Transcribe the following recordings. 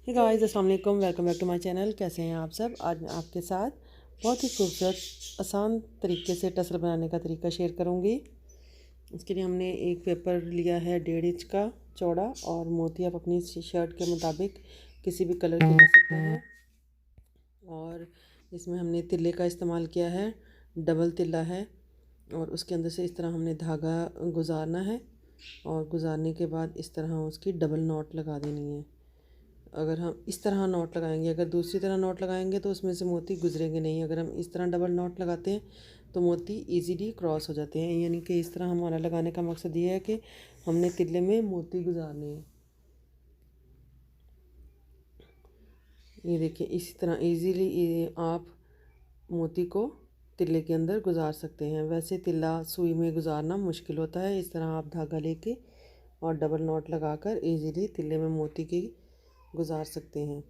हे guys, अस्सलाम वालेकुम। Welcome back to my channel. कैसे हैं आप सब? आज मैं आपके साथ बहुत ही खूबसूरत आसान तरीके से टसल बनाने का तरीका शेयर करूंगी। इसके लिए हमने एक पेपर लिया है 1.5 इंच का चौड़ा, और मोती आप अपनी शर्ट के मुताबिक किसी भी कलर के ले सकते हैं। और इसमें हमने तिल्ले का इस्तेमाल किया है, डबल तिल्ला है, और उसके अंदर से इस तरह हमने धागा गुजारना है, और गुजारने के बाद इस तरह उसकी डबल नॉट लगा देनी है। अगर हम इस तरह नॉट लगाएंगे, अगर दूसरी तरह नॉट लगाएंगे तो उसमें से मोती गुजरेंगे नहीं। अगर हम इस तरह डबल नॉट लगाते हैं तो मोती इजीली क्रॉस हो जाते हैं। यानी कि इस तरह हमारा लगाने का मकसद ये है कि हमने तिल्ले में मोती गुजारने हैं। ये देखिए, इसी तरह इजीली आप मोती को तिल्ले के अंदर गुजार सकते हैं। वैसे तिल्ला सुई में गुजारना मुश्किल होता है। इस तरह आप धागा लेके और डबल नॉट लगाकर इजीली तिल्ले में मोती की गुजार सकते हैं।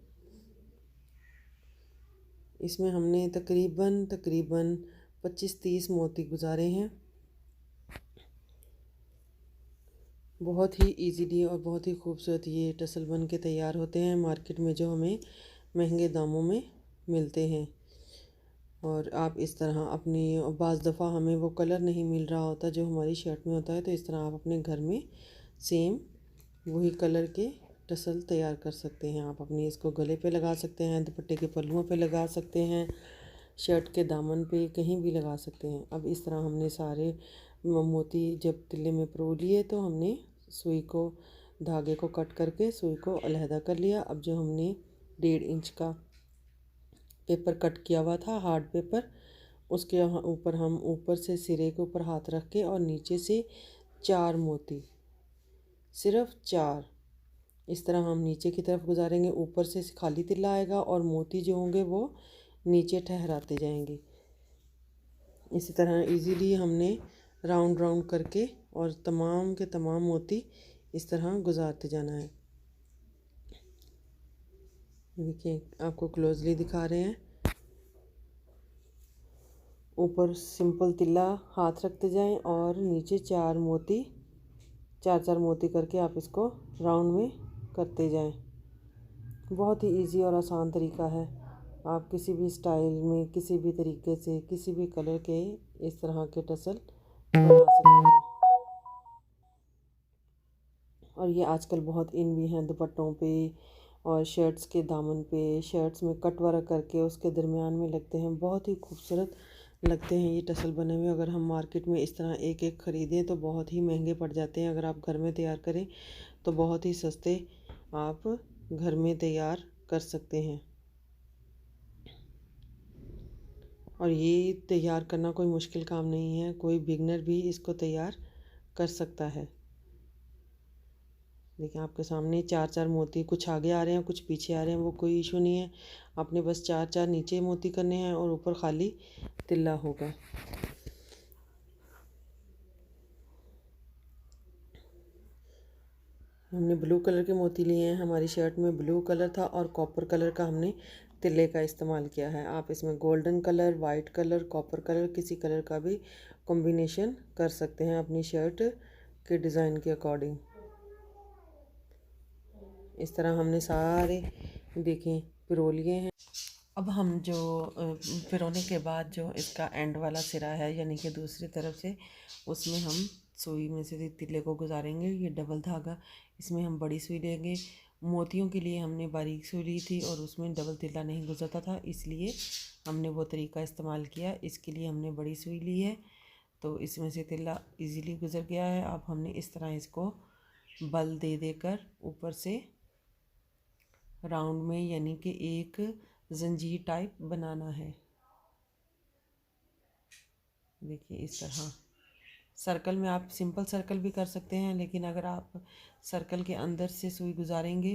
इसमें हमने तकरीबन 25-30 मोती गुजारे हैं। बहुत ही इजीली और बहुत ही खूबसूरत ये टसल बन के तैयार होते हैं मार्केट में, जो हमें महंगे दामों में मिलते हैं। और आप इस तरह अपनी, बाज़ दफ़ा हमें वो कलर नहीं मिल रहा होता जो हमारी शर्ट में होता है, तो इस तरह आप अपने घर में सेम वही कलर के टसल तैयार कर सकते हैं। आप अपनी इसको गले पे लगा सकते हैं, दुपट्टे के पल्लुओं पे लगा सकते हैं, शर्ट के दामन पे कहीं भी लगा सकते हैं। अब इस तरह हमने सारे मोती जब तिल्ले में परो लिए तो हमने सुई को, धागे को कट करके सुई को अलहदा कर लिया। अब जो हमने 1.5 इंच का पेपर कट किया हुआ था, हार्ड पेपर, उसके ऊपर हम ऊपर से सिरे के ऊपर हाथ रख के और नीचे से 4 मोती, सिर्फ 4, इस तरह हम नीचे की तरफ गुजारेंगे। ऊपर से खाली तिल्ला आएगा और मोती जो होंगे वो नीचे ठहराते जाएंगे। इसी तरह इजीली हमने राउंड राउंड करके और तमाम के तमाम मोती इस तरह गुजारते जाना है। देखिए, आपको क्लोजली दिखा रहे हैं। ऊपर सिंपल तिल्ला हाथ रखते जाएं और नीचे 4 मोती, 4 मोती करके आप इसको राउंड में करते जाएं। बहुत ही इजी और आसान तरीका है। आप किसी भी स्टाइल में, किसी भी तरीके से, किसी भी कलर के इस तरह के टसल बना सकते हैं। और ये आजकल बहुत इन भी हैं दुपट्टों पे और शर्ट्स के दामन पे। शर्ट्स में कट वर्क करके उसके दरमियान में लगते हैं, बहुत ही खूबसूरत लगते हैं ये टसल बने हुए। अगर हम मार्केट में इस तरह एक एक ख़रीदें तो बहुत ही महंगे पड़ जाते हैं। अगर आप घर में तैयार करें तो बहुत ही सस्ते आप घर में तैयार कर सकते हैं। और ये तैयार करना कोई मुश्किल काम नहीं है, कोई बिगनर भी इसको तैयार कर सकता है। देखिए, आपके सामने 4 मोती, कुछ आगे आ रहे हैं कुछ पीछे आ रहे हैं, वो कोई इशू नहीं है। आपने बस 4 नीचे मोती करने हैं और ऊपर खाली तिल्ला होगा। हमने ब्लू कलर के मोती लिए हैं। हमारी शर्ट में ब्लू कलर था और कॉपर कलर का हमने तिल्ले का इस्तेमाल किया है। आप इसमें golden colour, white colour, copper colour, किसी कलर का भी कॉम्बिनेशन कर सकते हैं अपनी शर्ट के डिज़ाइन के अकॉर्डिंग। इस तरह हमने सारे देखें पिरो लिए हैं। अब हम जो पिरोने के बाद जो इसका एंड वाला सिरा है, यानी कि दूसरी तरफ से, उसमें हम सुई में से तिल्ले को गुजारेंगे। ये डबल धागा, इसमें हम बड़ी सुई लेंगे। मोतियों के लिए हमने बारीक सुई ली थी और उसमें डबल तिल्ला नहीं गुजरता था, इसलिए हमने वो तरीका इस्तेमाल किया। इसके लिए हमने बड़ी सुई ली है, तो इसमें से तिल्ला इजीली गुजर गया है। अब हमने इस तरह इसको बल दे देकर ऊपर से राउंड में, यानी कि एक जंजीर टाइप बनाना है। देखिए, इस तरह सर्कल में आप सिंपल सर्कल भी कर सकते हैं, लेकिन अगर आप सर्कल के अंदर से सुई गुजारेंगे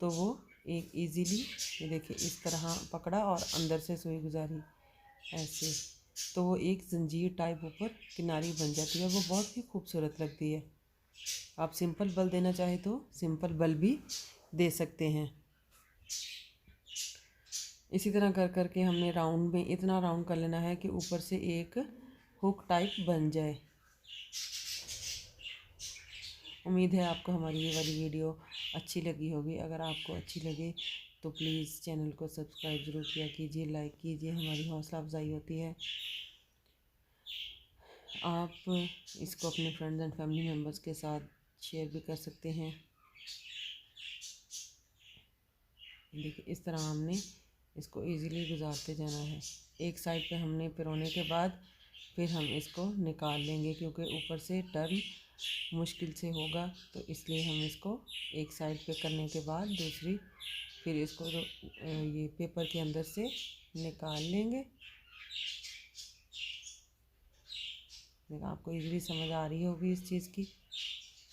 तो वो एक इजीली, ये देखिए, इस तरह पकड़ा और अंदर से सुई गुजारी ऐसे, तो वो एक जंजीर टाइप ऊपर किनारी बन जाती है। वो बहुत ही खूबसूरत लगती है। आप सिंपल बल देना चाहे तो सिंपल बल भी दे सकते हैं। इसी तरह कर करके हमने राउंड में इतना राउंड कर लेना है कि ऊपर से एक हुक टाइप बन जाए। उम्मीद है आपको हमारी ये वाली वीडियो अच्छी लगी होगी। अगर आपको अच्छी लगे तो प्लीज़ चैनल को सब्सक्राइब ज़रूर किया कीजिए, लाइक कीजिए, हमारी हौसला अफजाई होती है। आप इसको अपने फ्रेंड्स एंड फैमिली मेम्बर्स के साथ शेयर भी कर सकते हैं। देखिए इस तरह हमने इसको इजीली गुजारते जाना है। एक साइड पे हमने पिरोने के बाद फिर हम इसको निकाल लेंगे, क्योंकि ऊपर से टर्न मुश्किल से होगा, तो इसलिए हम इसको एक साइड पे करने के बाद दूसरी फिर इसको ये पेपर के अंदर से निकाल लेंगे। देखिए आपको इजीली समझ आ रही होगी इस चीज़ की,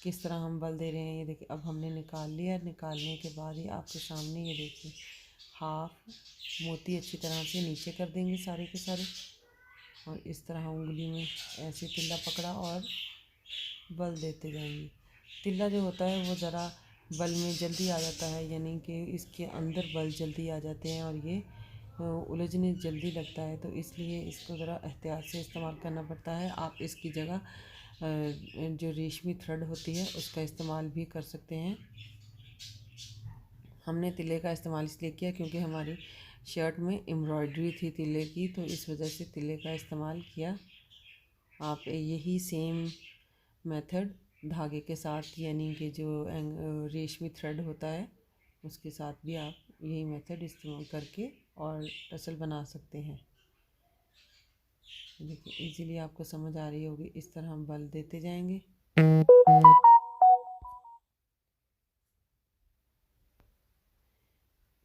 किस तरह हम बल दे रहे हैं। ये देखिए अब हमने निकाल लिया। निकालने के बाद ही आपके सामने ये देखिए हाफ मोती अच्छी तरह से नीचे कर देंगे सारे के सारे, और इस तरह उंगली में ऐसे तिल्ला पकड़ा और बल देते जाएंगे। तिल्ला जो होता है वो ज़रा बल में जल्दी आ जाता है, यानी कि इसके अंदर बल जल्दी आ जाते हैं और ये उलझने जल्दी लगता है, तो इसलिए इसको ज़रा एहतियात से इस्तेमाल करना पड़ता है। आप इसकी जगह जो रेशमी थ्रेड होती है उसका इस्तेमाल भी कर सकते हैं। हमने तिल्ले का इस्तेमाल इसलिए किया क्योंकि हमारी शर्ट में एम्ब्रॉयडरी थी तिल्ले की, तो इस वजह से तिल्ले का इस्तेमाल किया। आप यही सेम मेथड धागे के साथ, यानी कि जो रेशमी थ्रेड होता है उसके साथ भी आप यही मेथड इस्तेमाल करके और टसल बना सकते हैं। देखिए इजीली आपको समझ आ रही होगी। इस तरह हम बल देते जाएंगे।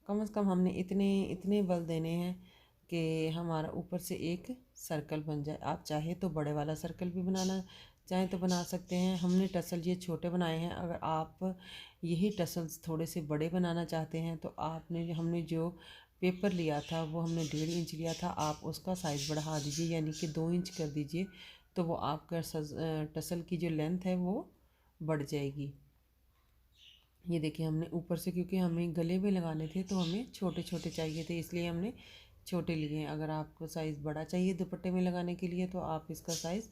कम से कम हमने इतने बल देने हैं कि हमारा ऊपर से एक सर्कल बन जाए। आप चाहे तो बड़े वाला सर्कल भी बनाना चाहें तो बना सकते हैं। हमने टसल ये छोटे बनाए हैं। अगर आप यही टसल्स थोड़े से बड़े बनाना चाहते हैं तो हमने जो पेपर लिया था वो हमने 1.5 इंच लिया था, आप उसका साइज़ बढ़ा दीजिए, यानी कि 2 इंच कर दीजिए, तो वो आपका टसल की जो लेंथ है वो बढ़ जाएगी। ये देखिए हमने ऊपर से, क्योंकि हमें गले में लगाने थे तो हमें छोटे छोटे चाहिए थे, इसलिए हमने छोटे लिए हैं। अगर आपको साइज़ बड़ा चाहिए दुपट्टे में लगाने के लिए तो आप इसका साइज़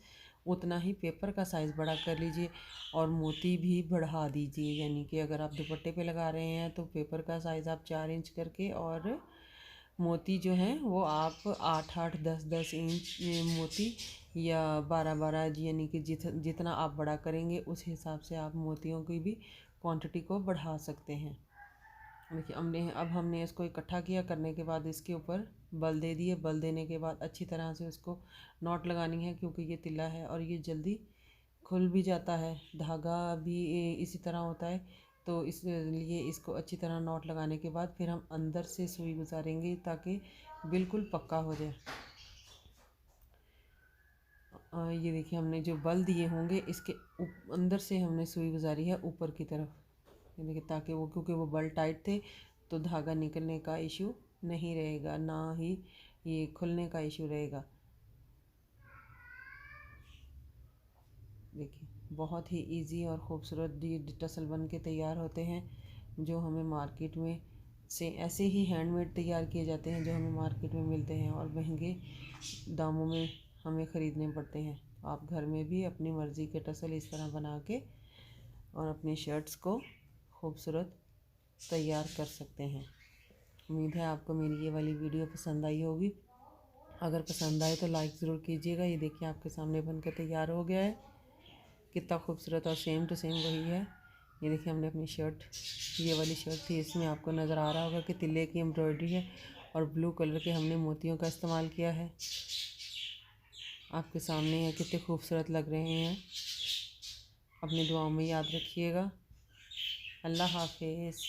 उतना ही पेपर का साइज़ बड़ा कर लीजिए और मोती भी बढ़ा दीजिए। यानी कि अगर आप दुपट्टे पे लगा रहे हैं तो पेपर का साइज़ आप 4 इंच करके, और मोती जो हैं वो आप 8-8 10-10 इंच मोती या 12-12, यानी कि जितना आप बड़ा करेंगे उस हिसाब से आप मोतियों की भी क्वांटिटी को बढ़ा सकते हैं। देखिए हमने इसको इकट्ठा किया। करने के बाद इसके ऊपर बल दे दिए। बल देने के बाद अच्छी तरह से उसको नॉट लगानी है, क्योंकि ये तिल्ला है और ये जल्दी खुल भी जाता है। धागा भी इसी तरह होता है, तो इसलिए इसको अच्छी तरह नॉट लगाने के बाद फिर हम अंदर से सुई गुजारेंगे ताकि बिल्कुल पक्का हो जाए। ये देखिए हमने जो बल दिए होंगे इसके अंदर से हमने सुई गुजारी है ऊपर की तरफ, देखिए ताकि वो, क्योंकि वो बल टाइट थे तो धागा निकलने का इशू नहीं रहेगा, ना ही ये खुलने का इशू रहेगा। देखिए बहुत ही इजी और ख़ूबसूरत टसल बन के तैयार होते हैं, जो हमें मार्केट में से ऐसे ही हैंडमेड तैयार किए जाते हैं जो हमें मार्केट में मिलते हैं और महंगे दामों में हमें ख़रीदने पड़ते हैं। आप घर में भी अपनी मर्ज़ी के टसल इस तरह बना के और अपनी शर्ट्स को खूबसूरत तैयार कर सकते हैं। उम्मीद है आपको मेरी ये वाली वीडियो पसंद आई होगी। अगर पसंद आए तो लाइक ज़रूर कीजिएगा। ये देखिए आपके सामने बनकर तैयार हो गया है, कितना खूबसूरत और सेम टू सेम वही है। ये देखिए हमने अपनी शर्ट, ये वाली शर्ट थी, इसमें आपको नज़र आ रहा होगा कि तिल्ले की एम्ब्रॉयडरी है और ब्लू कलर के हमने मोतियों का इस्तेमाल किया है। आपके सामने है, कितने खूबसूरत लग रहे हैं। अपनी दुआओं में याद रखिएगा। अल्लाह हाफिज़।